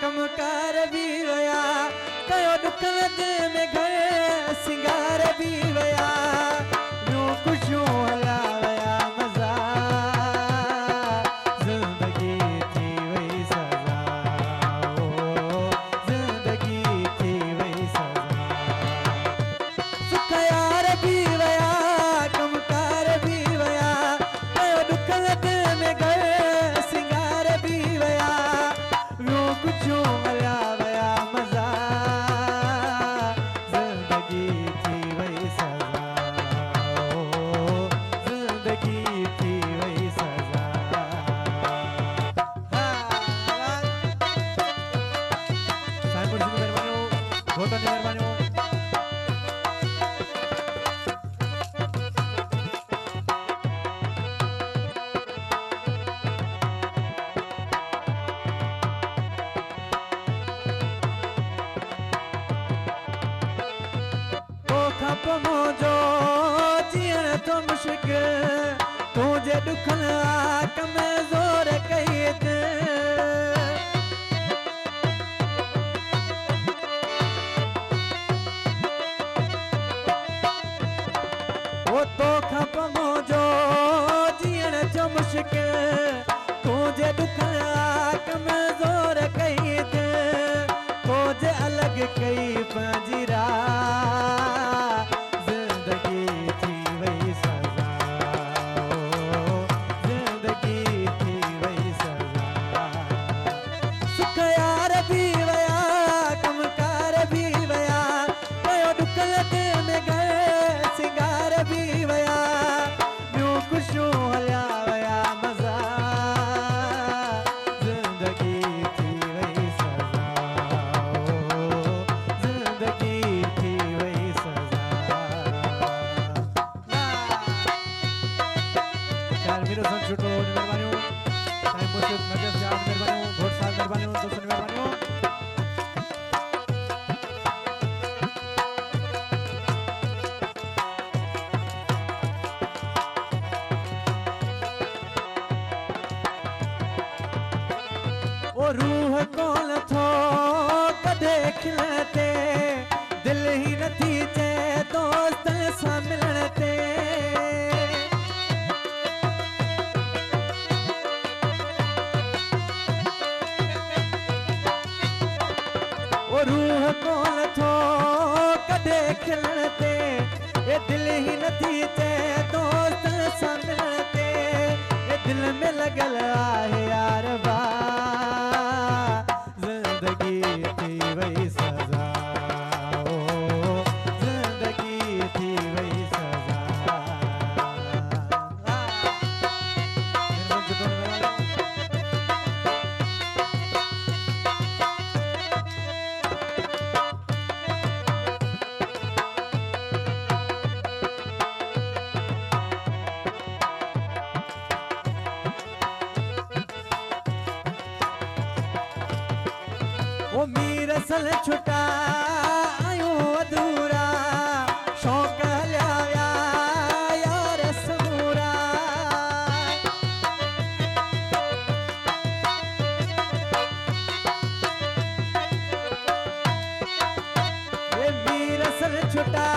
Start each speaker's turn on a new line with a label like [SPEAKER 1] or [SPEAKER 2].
[SPEAKER 1] कमकार भी वया कयो दुखन दिल में घर सिंगार भी वया यूं खुशियों हला वया मजा जिंदगी थी वही सजा ओ जिंदगी थी वही सजा सुख यार भी वया कमकार भी वया कयो दुखन दिल में घर सिंगार भी वया यूं खुशियों हला वया मजा जिंदगी थी वही सजा ओ जिंदगी थी वही सजा साईं जी मेहरबानी बहुत मेहरबानी मुझो जीअण तो मुश्किल तुझे दुखन कमज़ोर कई वो तो खप मुझो जीअण जो मुश्किल तुझे दुखन कमज़ोर कई तुझे अलग कई पंहिंजी राह रूह कौन थो कदे खिलते दिल ही नथी चे दोस्त सां मिलण ते ओ रूह कौन थो कदे खिलते ए दिल ही नथी चे दोस्त सां मिलण ते ए दिल में लगल आहे यार बा ओ मीर सल छुटा आयूं अधूरा शौक़ हलिया विया यार समूरा ए मीर सल छुटा